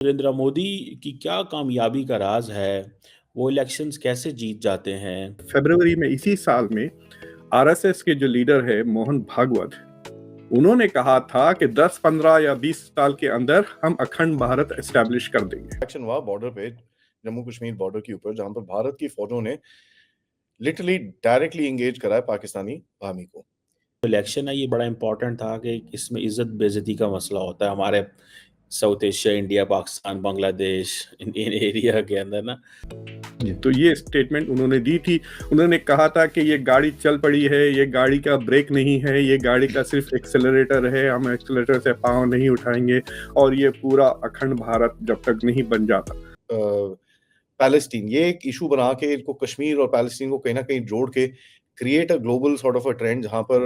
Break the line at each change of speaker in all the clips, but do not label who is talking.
नरेंद्र मोदी की क्या कामयाबी का राज है? वो इलेक्शंस कैसे जीत जाते हैं?
फरवरी में इसी साल में आरएसएस के जो लीडर है मोहन भागवत, उन्होंने कहा था कि 10, 15 या 20 साल के अंदर हम अखंड भारत एस्टैब्लिश कर देंगे।
एक्शन हुआ बॉर्डर पे, जम्मू कश्मीर बॉर्डर के ऊपर, जहां पर भारत की फौजों ने लिटरली डायरेक्टली एंगेज करा है पाकिस्तानी आर्मी को।
इलेक्शन है, ये बड़ा इंपॉर्टेंट था कि इसमें इज्जत बेइज्जती का मसला होता है हमारे South Asia, India, Pakistan, Bangladesh, Indian area के अंदर ना।
तो ये स्टेटमेंट उन्होंने दी थी। उन्होंने कहा था कि ये गाड़ी चल पड़ी है, ये गाड़ी का ब्रेक नहीं है, ये गाड़ी का सिर्फ एक्सेलरेटर है, हम एक्सेलरेटर से पाँव नहीं उठाएंगे और ये पूरा अखंड भारत जब तक नहीं बन जाता।
पैलेस्टीन, ये एक इशू बना के इनको कश्मीर और पैलेस्टीन को कहीं ना कहीं जोड़ के create a global sort of a trend, जहां पर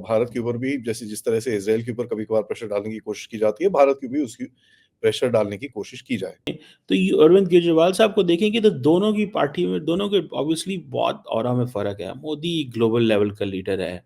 भारत के ऊपर भी जैसे जिस तरह से इसराइल के ऊपर कभी कभार प्रेशर डालने की कोशिश की जाती है, भारत की भी उसकी प्रेशर डालने की कोशिश की जाए।
तो ये अरविंद केजरीवाल साहब को देखेंगे तो दोनों की पार्टी में, दोनों के ऑब्वियसली बहुत ऑरा में फर्क है। मोदी ग्लोबल लेवल का लीडर है।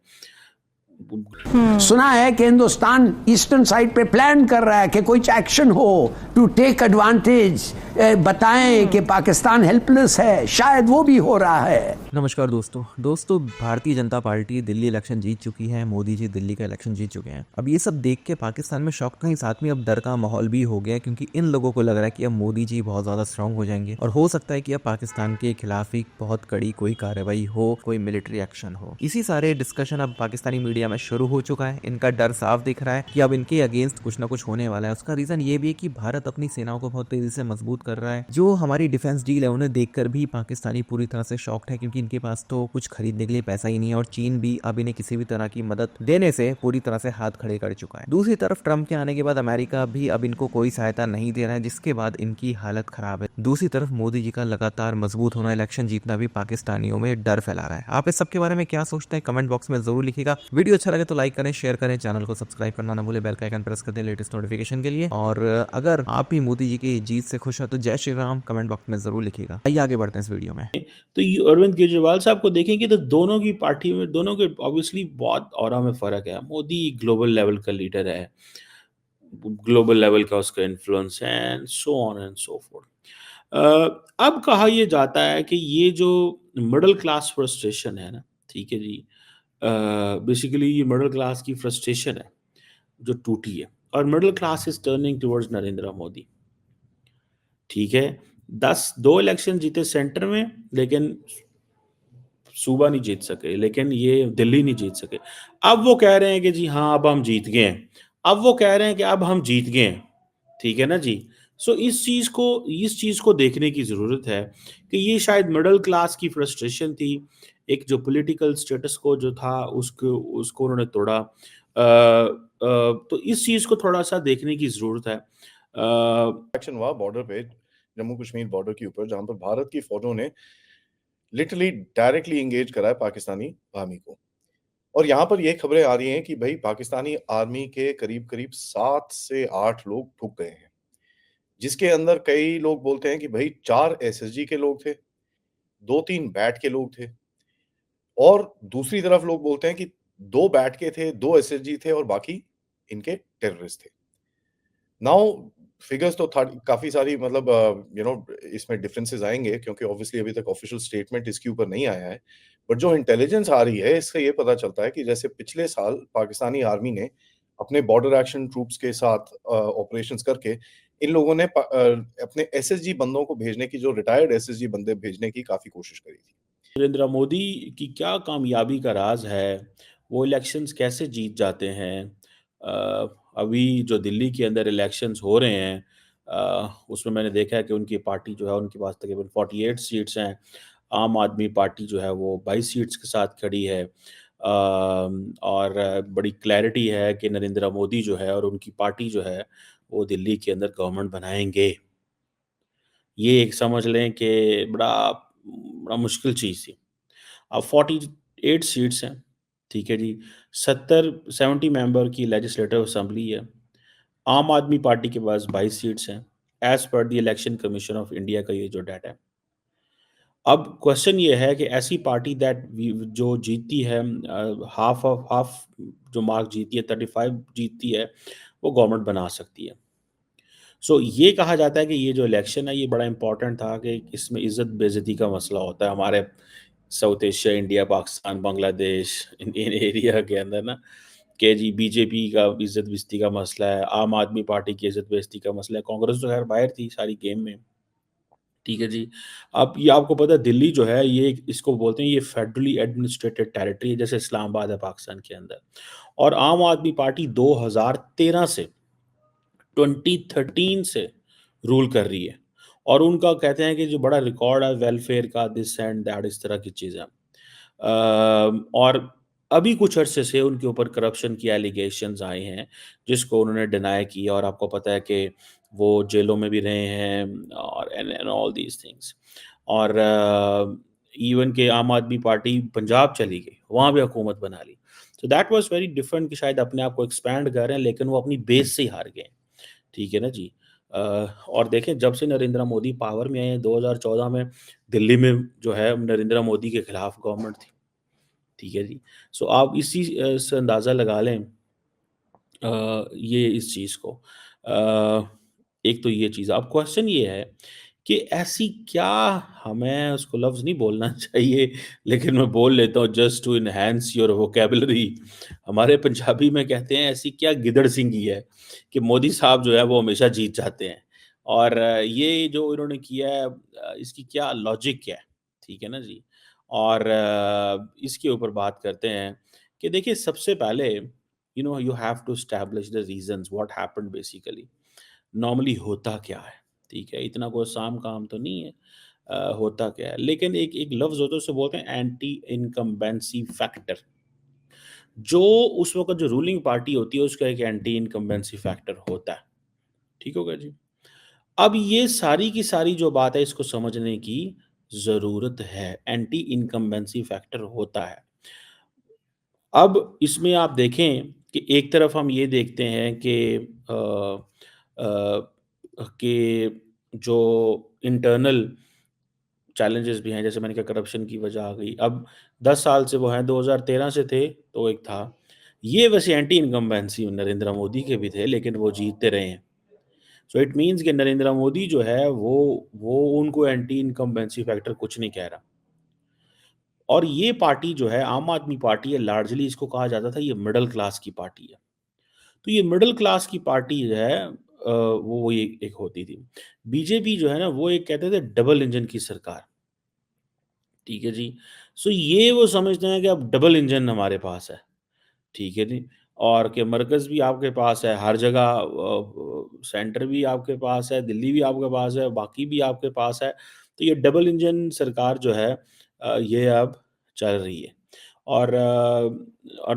सुना है कि हिंदुस्तान ईस्टर्न साइड पे प्लान कर रहा है कि कोई एक्शन हो टू टेक एडवांटेज, बताएं कि पाकिस्तान हेल्पलेस है, शायद वो भी हो रहा है।
नमस्कार दोस्तों, भारतीय जनता पार्टी दिल्ली इलेक्शन जीत चुकी है। मोदी जी दिल्ली का इलेक्शन जीत चुके हैं। अब ये सब देख के पाकिस्तान में शौक का ही साथ में अब डर का माहौल भी हो गया, क्योंकि इन लोगों को लग रहा है कि अब मोदी जी बहुत ज्यादा स्ट्रांग हो जाएंगे और हो सकता है कि अब पाकिस्तान के खिलाफ ही बहुत कड़ी कोई कार्रवाई हो, कोई मिलिट्री एक्शन हो। इसी सारे डिस्कशन अब पाकिस्तानी मीडिया में शुरू हो चुका है। इनका डर साफ दिख रहा है कि अब इनके अगेंस्ट कुछ ना कुछ होने वाला है। उसका रीजन ये भी है कि भारत अपनी सेनाओं को बहुत तेजी से मजबूत कर रहा है। जो हमारी डिफेंस डील है उन्हें देखकर भी पाकिस्तानी पूरी तरह से शॉक्ड है, क्योंकि इनके पास तो कुछ खरीदने के लिए पैसा ही नहीं है और चीन भी अब इन्हें किसी भी तरह की मदद देने से पूरी तरह से हाथ खड़े कर चुका है। दूसरी तरफ ट्रंप के आने के बाद अमेरिका भी अब इनको कोई सहायता नहीं दे रहा है, जिसके बाद इनकी हालत खराब है। दूसरी तरफ मोदी जी का लगातार मजबूत होना, इलेक्शन जीतना भी पाकिस्तानियों में डर फैला रहा है। आप इस सब के बारे में क्या सोचते हैं? कमेंट बॉक्स में जरूर लिखिएगा। वीडियो अच्छा लगे तो लाइक करें, शेयर करें, चैनल को सब्सक्राइब करना ना भूले, बेल का आइकन प्रेस कर दें लेटेस्ट नोटिफिकेशन के लिए। और अगर आप भी मोदी जी की जीत से खुश हो तो जय श्री राम कमेंट बॉक्स में जरूर लिखिएगा। आइए आगे बढ़ते हैं इस वीडियो में।
तो ये अरविंद केजरीवाल साहब को देखेंगे तो दोनों की पार्टी में, दोनों के ऑब्वियसली बहुत ऑरा में फर्क है। मोदी ग्लोबल लेवल का लीडर है, ग्लोबल लेवल का उसका इन्फ्लुएंस है, and so on and so fourth. अब कहा यह जाता है कि ये जो मिडिल क्लास फ्रस्ट्रेशन है ना, ठीक है जी, बेसिकली ये मिडिल क्लास की फ्रस्ट्रेशन है जो टूटी है, और middle class is turning towards Narendra Modi. ठीक है, 2 इलेक्शन जीते सेंटर में, लेकिन सूबा नहीं जीत सके, लेकिन ये दिल्ली नहीं जीत सके। अब वो कह रहे हैं कि जी हाँ, अब हम जीत गए हैं। अब वो कह रहे हैं कि अब हम जीत गए हैं। ठीक है ना जी। सो इस चीज को देखने की जरूरत है कि ये शायद मिडिल क्लास की फ्रस्ट्रेशन थी। एक जो पॉलिटिकल स्टेटस को जो था उसको उसको उन्होंने तोड़ा। तो इस चीज को थोड़ा सा देखने की जरूरत है।
एक्शन हुआ बॉर्डर पे, जम्मू कश्मीर बॉर्डर के ऊपर, जहां पर भारत की फौजों ने लिटरली डायरेक्टली एंगेज करा है पाकिस्तानी आर्मी को। और यहाँ पर ये खबरें आ रही हैं कि भाई पाकिस्तानी आर्मी के करीब करीब 7 से 8 लोग ठुक गए हैं, जिसके अंदर कई लोग बोलते हैं कि भाई 4 एसएसजी के लोग थे, 2-3 बैट के लोग थे, और दूसरी तरफ लोग बोलते हैं कि 2 बैट के थे, 2 एसएसजी थे और बाकी इनके टेररिस्ट थे। नाउ फिगर्स तो काफी सारी, मतलब इसमें डिफरेंसेस आएंगे, क्योंकि ऑब्वियसली अभी तक ऑफिशियल स्टेटमेंट इसके ऊपर नहीं आया है। बट जो इंटेलिजेंस आ रही है इससे ये पता चलता है कि जैसे पिछले साल पाकिस्तानी आर्मी ने अपने बॉर्डर एक्शन ट्रूप्स के साथ ऑपरेशंस करके इन लोगों ने अपने एसएसजी बंदों को भेजने की, जो रिटायर्ड एसएसजी बंदे भेजने की काफी कोशिश करी थी।
नरेंद्र मोदी की क्या कामयाबी का राज है? वो इलेक्शंस कैसे जीत जाते हैं? अभी जो दिल्ली के अंदर इलेक्शंस हो रहे हैं, उसमें मैंने देखा है कि उनकी पार्टी जो है, उनके पास तकरीबन 48 सीट्स हैं। आम आदमी पार्टी जो है वो 22 सीट्स के साथ खड़ी है। और बड़ी क्लैरिटी है कि नरेंद्र मोदी जो है और उनकी पार्टी जो है वो दिल्ली के अंदर गवर्नमेंट बनाएंगे। ये एक समझ लें कि बड़ा बड़ा मुश्किल चीज़ थी। अब 48 सीट्स हैं, ठीक है जी। 70 मेंबर की लेजिस्लेटिव असेंबली है। आम आदमी पार्टी के पास 22 सीट्स हैं, as per the election commission of India का ये जो डाटा है। अब क्वेश्चन ये है कि ऐसी पार्टी जो जीतती है, हाफ ऑफ हाफ जो मार्क जीती है, 35 जीतती है, वो गवर्नमेंट बना सकती है। सो ये कहा जाता है कि ये जो इलेक्शन है ये बड़ा इम्पोर्टेंट था कि इसमें इज़्ज़त बेइज़्ज़ती का मसला होता है हमारे South Asia, India, Pakistan, Bangladesh इन एरिया के अंदर ना, कि जी बीजेपी का इज़्ज़त-बेइज़्ज़ती का मसला है, आम आदमी पार्टी की इज़्ज़त-बेइज़्ज़ती का मसला है, कांग्रेस तो खैर बाहर थी सारी गेम में। ठीक है जी। अब ये आपको पता है दिल्ली जो है ये इसको बोलते हैं ये फेडरली एडमिनिस्ट्रेटेड टेरिटरी है जैसे इस्लामाबाद है पाकिस्तान के अंदर। और आम आदमी पार्टी 2013 से 2013 से रूल कर रही है और उनका कहते हैं कि जो बड़ा रिकॉर्ड है वेलफेयर का दिस एंड दैट इस तरह की चीज़ें। और अभी कुछ अरसे से उनके ऊपर करप्शन की एलिगेशंस आए हैं जिसको उन्होंने डिनाई किया और आपको पता है कि वो जेलों में भी रहे हैं और एंड ऑल दीज थिंग्स। और इवन के आम आदमी पार्टी पंजाब चली गई, वहाँ भी हुकूमत बना ली। तो दैट वाज़ वेरी डिफरेंट कि शायद अपने आप को एक्सपैंड कर रहे हैं लेकिन वो अपनी बेस से ही हार गए। ठीक है ना जी। और देखें जब से नरेंद्र मोदी पावर में आए हैं 2014 में दिल्ली में जो है नरेंद्र मोदी के खिलाफ गवर्नमेंट थी। ठीक है जी। सो आप इसी से अंदाज़ा लगा लें ये इस चीज़ को। एक तो ये चीज़। अब क्वेश्चन ये है कि ऐसी क्या हमें उसको लफ्ज़ नहीं बोलना चाहिए लेकिन मैं बोल लेता हूँ just to enhance your vocabulary. हमारे पंजाबी में कहते हैं ऐसी क्या गिदड़ सिंगी है कि मोदी साहब जो है वो हमेशा जीत जाते हैं। और ये जो इन्होंने किया है इसकी क्या लॉजिक क्या है? ठीक है ना जी। और इसके ऊपर बात करते हैं कि देखिए सबसे पहले you have to establish the reasons what happened basically। Normally होता क्या है? ठीक है, इतना कोई आसान काम तो नहीं है। होता क्या है? लेकिन एक एक लफ्ज़ होता है उसे बोलते हैं एंटी इनकम्बेंसी फैक्टर। जो उस वक़्त जो रूलिंग पार्टी होती है उसका एक एंटी इनकम्बेंसी फैक्टर होता है। ठीक हो गया जी? अब ये सारी की सारी जो बात है इसको समझने की ज़रूरत है। एंटी इनकम्बेंसी फैक्टर होता है। अब इसमें आप देखें कि एक तरफ हम ये देखते हैं कि जो इंटरनल चैलेंजेस भी हैं, जैसे मैंने कहा करप्शन की वजह आ गई। अब 10 साल से वो हैं, 2013 से थे, तो एक था। ये वैसे एंटी इनकम्बेंसी नरेंद्र मोदी के भी थे, लेकिन वो जीतते रहे हैं। सो इट मीन्स कि नरेंद्र मोदी जो है, वो उनको एंटी इनकम्बेंसी फैक्टर कुछ नहीं कह रहा। और ये पार्टी जो है, आम आदमी पार्टी है, लार्जली इसको कहा जाता था, ये मिडल क्लास की पार्टी है। तो ये मिडल क्लास की पार्टी जो है वो ये एक होती थी। बीजेपी जो है ना, वो एक कहते थे डबल इंजन की सरकार। ठीक है जी। सो ये वो समझते हैं कि अब डबल इंजन हमारे पास है। ठीक है जी। और कि मरकज़ भी आपके पास है, हर जगह सेंटर भी आपके पास है, दिल्ली भी आपके पास है, बाकी भी आपके पास है। तो ये डबल इंजन सरकार जो है ये अब चल रही है। और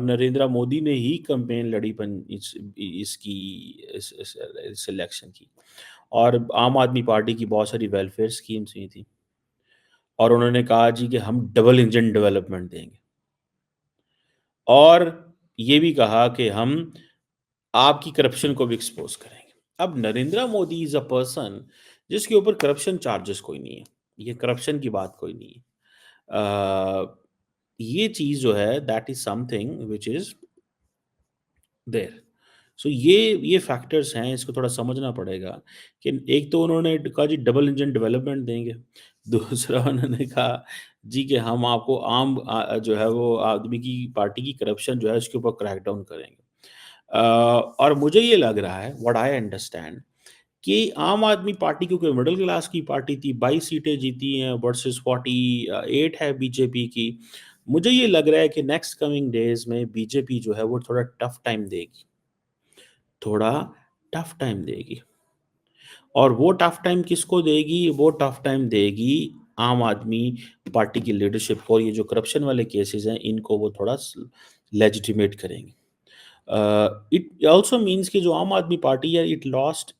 नरेंद्र मोदी ने ही कैंपेन लड़ी इसकी इस इलेक्शन की। और आम आदमी पार्टी की बहुत सारी वेलफेयर स्कीम्स हुई थी और उन्होंने कहा जी कि हम डबल इंजन डेवलपमेंट देंगे और ये भी कहा कि हम आपकी करप्शन को भी एक्सपोज करेंगे। अब Narendra Modi is a person जिसके ऊपर करप्शन चार्जेस कोई नहीं है, ये करप्शन की बात कोई नहीं है। ये चीज जो है that is something which is there. So ये फैक्टर्स हैं, इसको थोड़ा समझना पड़ेगा कि एक तो उन्होंने कहा जी डबल इंजन डेवलपमेंट देंगे, दूसरा उन्होंने कहा जी कि हम आपको जो है वो आदमी की पार्टी की करप्शन जो है उसके ऊपर क्रैकडाउन करेंगे। और मुझे ये लग रहा है व्हाट आई अंडरस्टैंड कि आम आदमी पार्टी क्योंकि मिडिल क्लास की पार्टी थी, 22 सीटें जीती हैं वर्सेस 48 है बीजेपी की। मुझे ये लग रहा है कि नेक्स्ट कमिंग डेज में बीजेपी जो है वो थोड़ा टफ टाइम देगी, थोड़ा टफ टाइम देगी। और वो टफ टाइम किसको देगी? वो टफ टाइम देगी आम आदमी पार्टी की लीडरशिप को। ये जो करप्शन वाले केसेस हैं इनको वो थोड़ा लेजिटिमेट करेंगे। इट आल्सो मीन्स कि जो आम आदमी पार्टी है इट लॉस्ट